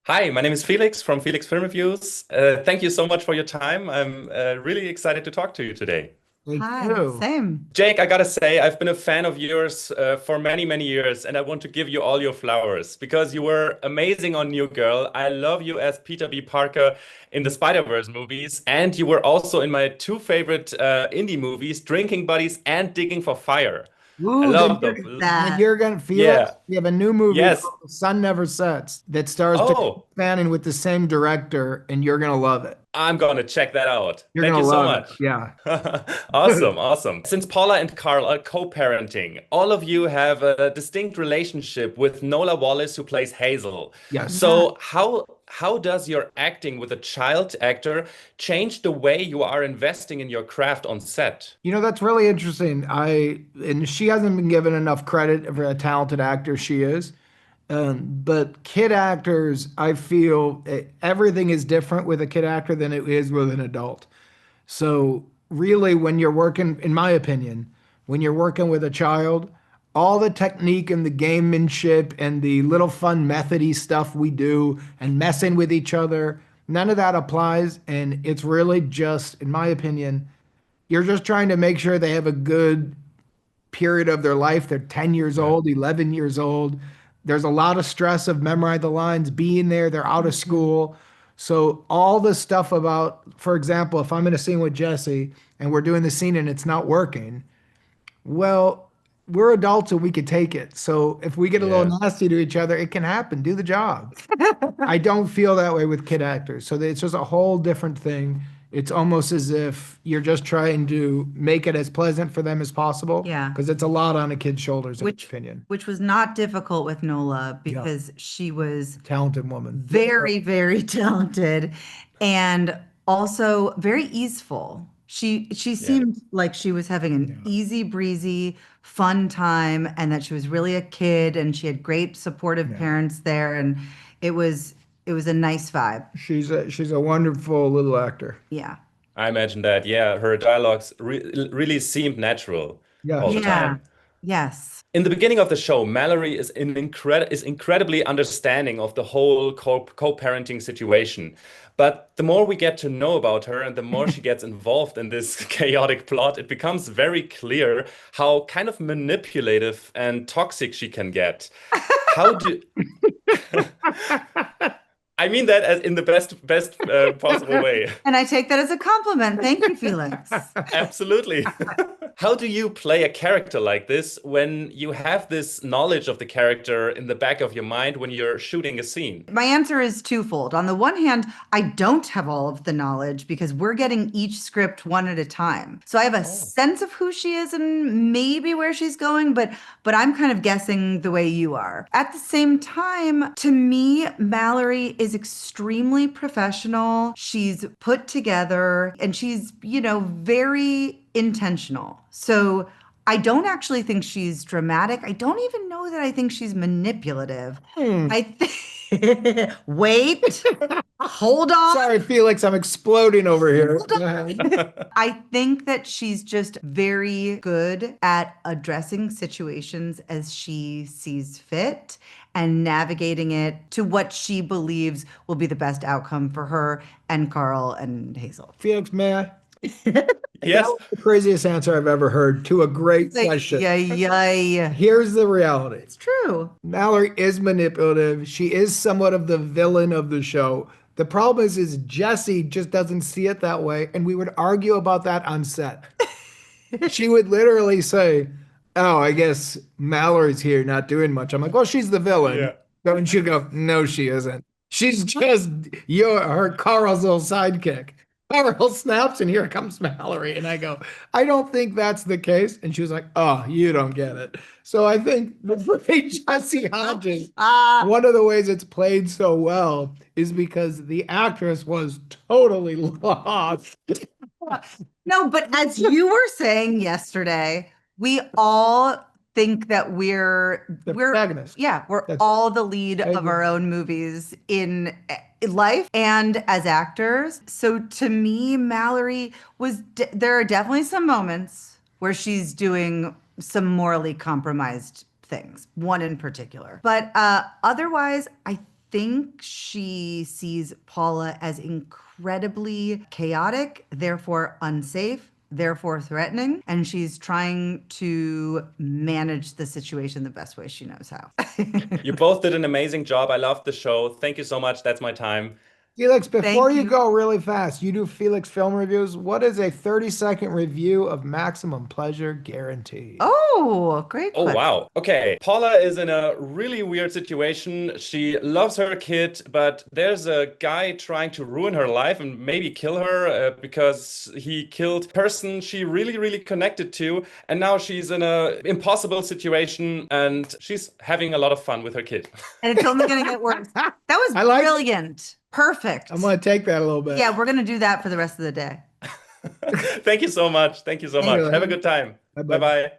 Hi, my name is Felix from Felix Film Reviews. Thank you so much for your time. I'm really excited to talk to you today. Me Hi, too. same. Jake, I gotta say, I've been a fan of yours for many, many years, and I want to give you all your flowers because you were amazing on New Girl. I love you as Peter B. Parker in the Spider-Verse movies, and you were also in my two favorite indie movies, Drinking Buddies and Digging for Fire. I Ooh, love Look at those. then that. you're gonna feel it. Yeah. We have a new movie Yes. called The Sun Never Sets that stars Dakota Oh, Fanning with the same director, and you're gonna love it. I'm gonna check that out. You're Thank gonna you so love it. much. Yeah. Awesome, awesome. Since Paula and Carl are co-parenting, all of you have a distinct relationship with Nola Wallace, who plays Hazel. Yes. Yeah. So how does your acting with a child actor change the way you are investing in your craft on set? That's really interesting. And she hasn't been given enough credit for a talented actor she is. But kid actors, I feel everything is different with a kid actor than it is with an adult. So really, when you're working, in my opinion, when you're working with a child, all the technique and the gamemanship and the little fun methody stuff we do and messing with each other, none of that applies. And it's really just, in my opinion, you're just trying to make sure they have a good period of their life. They're 10 years Yeah. old, 11 years old. There's a lot of stress of memorize the lines, being there, they're out of school. So all the stuff about, for example, if I'm in a scene with Jesse and we're doing the scene and it's not working, well, we're adults and we could take it. So if we get a little Yeah. nasty to each other, it can happen. Do the job. I don't feel that way with kid actors. So it's just a whole different thing. It's almost as if you're just trying to make it as pleasant for them as possible Yeah. because it's a lot on a kid's shoulders, in my Which opinion. which was not difficult with Nola Yeah, because she was talented woman. very, very talented and also very easeful. She Yeah. seemed like she was having an Yeah. easy breezy, fun time and that she was really a kid and she had great supportive Yeah. parents there and it was it was a nice vibe. She's a wonderful little actor. Yeah. I imagine that. Yeah, her dialogues really seemed natural all Yes. the Yeah. time. Yes. In the beginning of the show, Mallory is incredibly understanding of the whole co-parenting situation. But the more we get to know about her and the more she gets involved in this chaotic plot, it becomes very clear how kind of manipulative and toxic she can get. How do I mean that as in the best possible way? And I take that as a compliment. Thank you, Felix. Absolutely. How do you play a character like this when you have this knowledge of the character in the back of your mind when you're shooting a scene? My answer is twofold. On the one hand, I don't have all of the knowledge because we're getting each script one at a time. So I have a Oh, sense of who she is and maybe where she's going, but I'm kind of guessing the way you are. At the same time, to me, Mallory is extremely professional. She's put together and she's, very intentional. So I don't actually think she's dramatic. I don't even know that I think she's manipulative. Hmm. I think, wait, hold on. Sorry, Felix, I'm exploding over here. Hold on. I think that she's just very good at addressing situations as she sees fit and navigating it to what she believes will be the best outcome for her and Carl and Hazel. Felix, may I? That yes. was the craziest answer I've ever heard to a great Like, question. yeah. Here's the reality. It's true. Mallory is manipulative. She is somewhat of the villain of the show. The problem is Jesse just doesn't see it that way, and we would argue about that on set. She would literally say, "Oh, I guess Mallory's here, not doing much." I'm like, "Well, she's the villain." Yeah. And she'd go, "No, she isn't. She's just her Carl's little sidekick." Carl snaps, and here comes Mallory, and I go, "I don't think that's the case." And she was like, "Oh, you don't get it." So I think the way Jesse Hodges, Ah, one of the ways it's played so well is because the actress was totally lost. no, but as you were saying yesterday, we all think that The we're protagonist. yeah, we're That's all the lead I of agree. our own movies in life and as actors. So to me, Mallory there are definitely some moments where she's doing some morally compromised things, one in particular. But otherwise, I think she sees Paula as incredibly chaotic, therefore unsafe, therefore threatening, and she's trying to manage the situation the best way she knows how. You both did an amazing job. I loved the show. Thank you so much. That's my time. Felix, before Thank you you. go really fast, you do Felix film reviews. What is a 30-second review of Maximum Pleasure Guarantee? Oh, great Oh, question. wow. Okay. Paula is in a really weird situation. She loves her kid, but there's a guy trying to ruin her life and maybe kill her because he killed person she really, really connected to. And now she's in a impossible situation and she's having a lot of fun with her kid. And it's only going to get worse. That was I like it. brilliant. Perfect. I'm going to take that a little bit. Yeah, we're going to do that for the rest of the day. Thank you so much. Thank you so Thank much. you. Have a good time. Bye-bye. Bye-bye.